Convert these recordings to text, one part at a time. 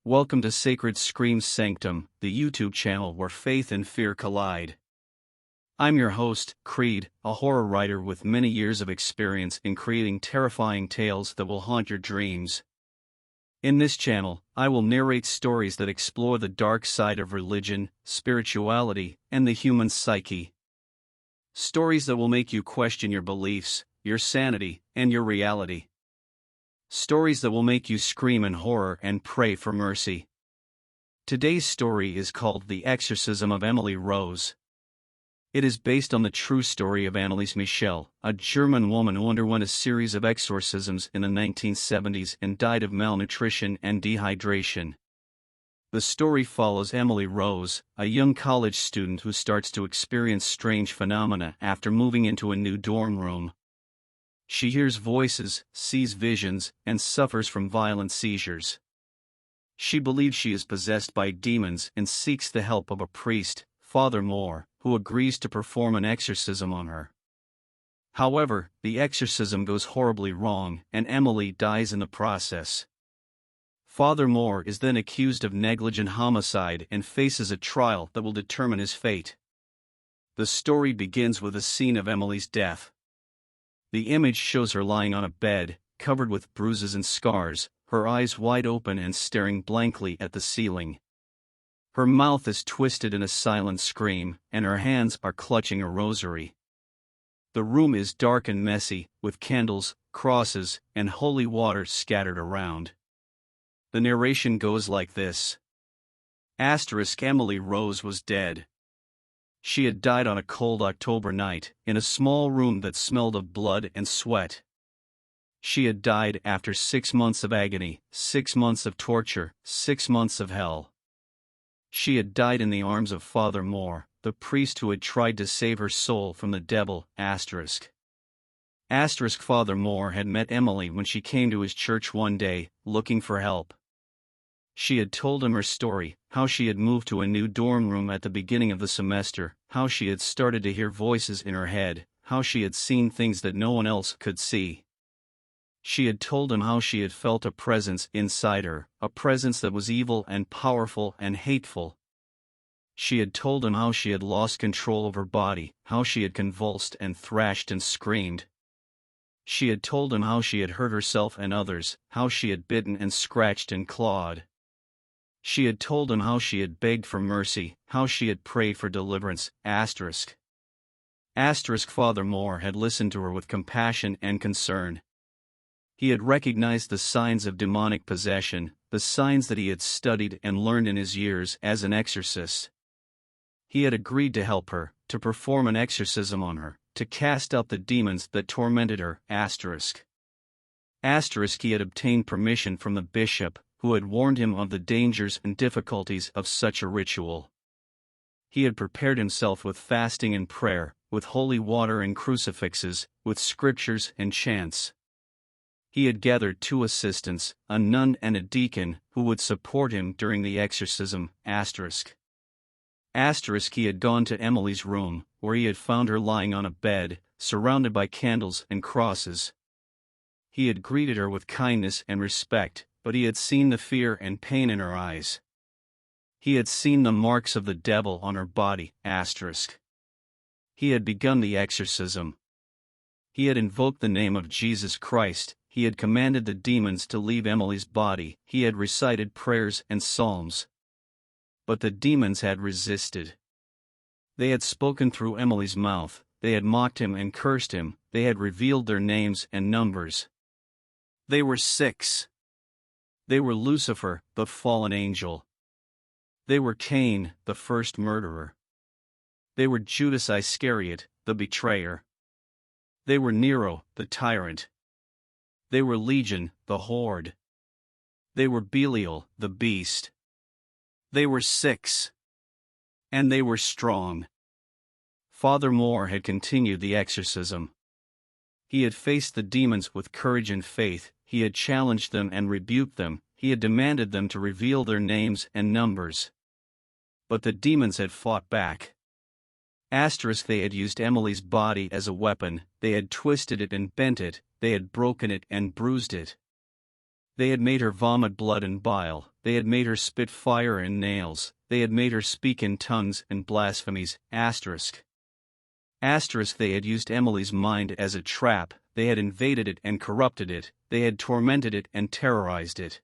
Welcome to Sacred Screams Sanctum, the YouTube channel where faith and fear collide. I'm your host, Creed, a horror writer with many years of experience in creating terrifying tales that will haunt your dreams. In this channel, I will narrate stories that explore the dark side of religion, spirituality, and the human psyche. Stories that will make you question your beliefs, your sanity, and your reality. Stories that will make you scream in horror and pray for mercy. Today's story is called The Exorcism of Emily Rose. It is based on the true story of Anneliese Michel, a German woman who underwent a series of exorcisms in the 1970s and died of malnutrition and dehydration. The story follows Emily Rose, a young college student who starts to experience strange phenomena after moving into a new dorm room. She hears voices, sees visions, and suffers from violent seizures. She believes she is possessed by demons and seeks the help of a priest, Father Moore, who agrees to perform an exorcism on her. However, the exorcism goes horribly wrong, and Emily dies in the process. Father Moore is then accused of negligent homicide and faces a trial that will determine his fate. The story begins with a scene of Emily's death. The image shows her lying on a bed, covered with bruises and scars, her eyes wide open and staring blankly at the ceiling. Her mouth is twisted in a silent scream, and her hands are clutching a rosary. The room is dark and messy, with candles, crosses, and holy water scattered around. The narration goes like this. Emily Rose was dead. She had died on a cold October night, in a small room that smelled of blood and sweat. She had died after 6 months of agony, 6 months of torture, 6 months of hell. She had died in the arms of Father Moore, the priest who had tried to save her soul from the devil. Father Moore had met Emily when she came to his church one day, looking for help. She had told him her story, how she had moved to a new dorm room at the beginning of the semester, how she had started to hear voices in her head, how she had seen things that no one else could see. She had told him how she had felt a presence inside her, a presence that was evil and powerful and hateful. She had told him how she had lost control of her body, how she had convulsed and thrashed and screamed. She had told him how she had hurt herself and others, how she had bitten and scratched and clawed. She had told him how she had begged for mercy, how she had prayed for deliverance. Father Moore had listened to her with compassion and concern. He had recognized the signs of demonic possession, the signs that he had studied and learned in his years as an exorcist. He had agreed to help her, to perform an exorcism on her, to cast out the demons that tormented her. He had obtained permission from the bishop, who had warned him of the dangers and difficulties of such a ritual. He had prepared himself with fasting and prayer, with holy water and crucifixes, with scriptures and chants. He had gathered 2 assistants, a nun and a deacon, who would support him during the exorcism. He had gone to Emily's room, where he had found her lying on a bed, surrounded by candles and crosses. He had greeted her with kindness and respect, but he had seen the fear and pain in her eyes. He had seen the marks of the devil on her body. He had begun the exorcism. He had invoked the name of Jesus Christ, he had commanded the demons to leave Emily's body, he had recited prayers and psalms. But the demons had resisted. They had spoken through Emily's mouth, they had mocked him and cursed him, they had revealed their names and numbers. They were 6. They were Lucifer, the fallen angel. They were Cain, the first murderer. They were Judas Iscariot, the betrayer. They were Nero, the tyrant. They were Legion, the horde. They were Belial, the beast. They were 6. And they were strong. Father Moore had continued the exorcism. He had faced the demons with courage and faith, he had challenged them and rebuked them, he had demanded them to reveal their names and numbers. But the demons had fought back. They had used Emily's body as a weapon, they had twisted it and bent it, they had broken it and bruised it. They had made her vomit blood and bile, they had made her spit fire and nails, they had made her speak in tongues and blasphemies. Asterisk. They had used Emily's mind as a trap, they had invaded it and corrupted it, they had tormented it and terrorized it.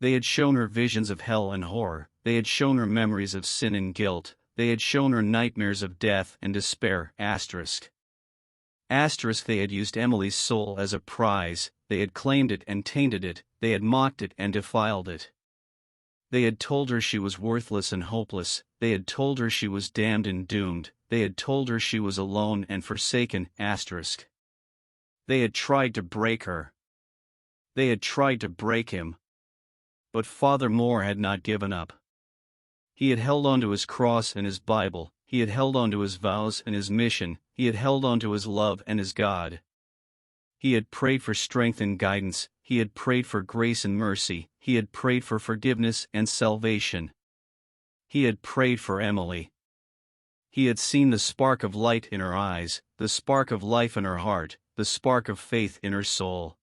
They had shown her visions of hell and horror, they had shown her memories of sin and guilt, they had shown her nightmares of death and despair. Asterisk. They had used Emily's soul as a prize, they had claimed it and tainted it, they had mocked it and defiled it. They had told her she was worthless and hopeless, they had told her she was damned and doomed, they had told her she was alone and forsaken. Asterisk. They had tried to break her. They had tried to break him. But Father Moore had not given up. He had held on to his cross and his Bible, he had held on to his vows and his mission, he had held on to his love and his God. He had prayed for strength and guidance, he had prayed for grace and mercy, he had prayed for forgiveness and salvation. He had prayed for Emily. He had seen the spark of light in her eyes, the spark of life in her heart, the spark of faith in her soul.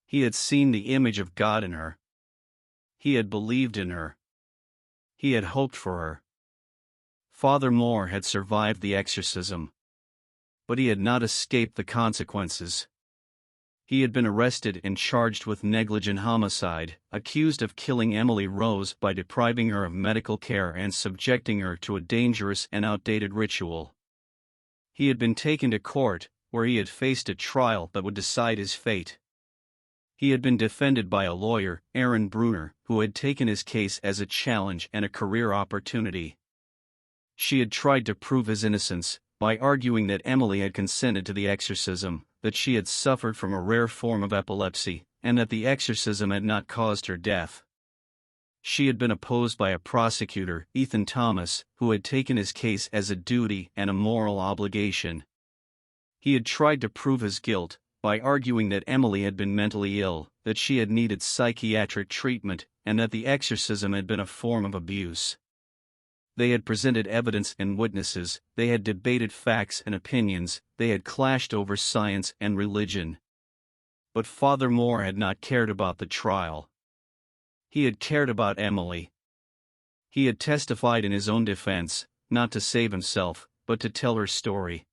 He had seen the image of God in her. He had believed in her. He had hoped for her. Father Moore had survived the exorcism. But he had not escaped the consequences. He had been arrested and charged with negligent homicide, accused of killing Emily Rose by depriving her of medical care and subjecting her to a dangerous and outdated ritual. He had been taken to court, where he had faced a trial that would decide his fate. He had been defended by a lawyer, Aaron Bruner, who had taken his case as a challenge and a career opportunity. She had tried to prove his innocence, by arguing that Emily had consented to the exorcism, that she had suffered from a rare form of epilepsy, and that the exorcism had not caused her death. She had been opposed by a prosecutor, Ethan Thomas, who had taken his case as a duty and a moral obligation. He had tried to prove his guilt, by arguing that Emily had been mentally ill, that she had needed psychiatric treatment, and that the exorcism had been a form of abuse. They had presented evidence and witnesses, they had debated facts and opinions, they had clashed over science and religion. But Father Moore had not cared about the trial. He had cared about Emily. He had testified in his own defense, not to save himself, but to tell her story.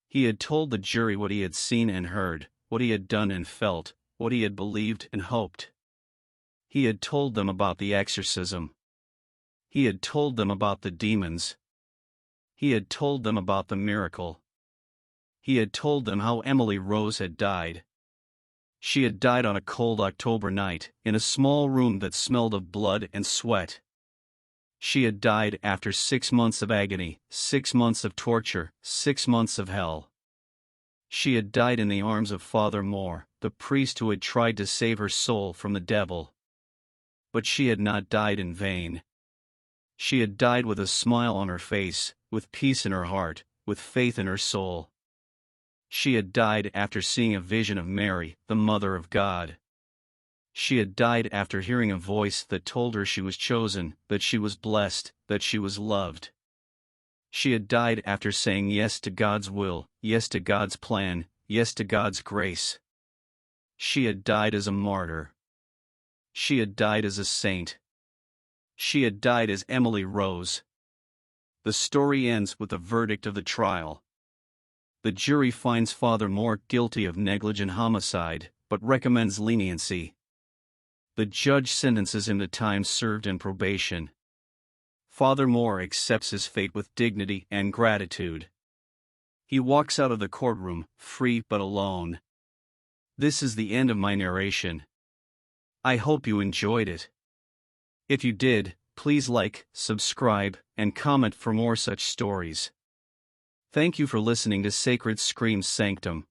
He had told the jury what he had seen and heard, what he had done and felt, what he had believed and hoped. He had told them about the exorcism. He had told them about the demons. He had told them about the miracle. He had told them how Emily Rose had died. She had died on a cold October night, in a small room that smelled of blood and sweat. She had died after 6 months of agony, 6 months of torture, 6 months of hell. She had died in the arms of Father Moore, the priest who had tried to save her soul from the devil. But she had not died in vain. She had died with a smile on her face, with peace in her heart, with faith in her soul. She had died after seeing a vision of Mary, the Mother of God. She had died after hearing a voice that told her she was chosen, that she was blessed, that she was loved. She had died after saying yes to God's will, yes to God's plan, yes to God's grace. She had died as a martyr. She had died as a saint. She had died as Emily Rose. The story ends with the verdict of the trial. The jury finds Father Moore guilty of negligent homicide, but recommends leniency. The judge sentences him to time served and probation. Father Moore accepts his fate with dignity and gratitude. He walks out of the courtroom, free but alone. This is the end of my narration. I hope you enjoyed it. If you did, please like, subscribe, and comment for more such stories. Thank you for listening to Sacred Screams Sanctum.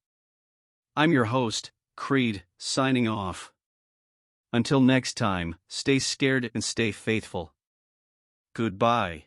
I'm your host, Creed, signing off. Until next time, stay scared and stay faithful. Goodbye.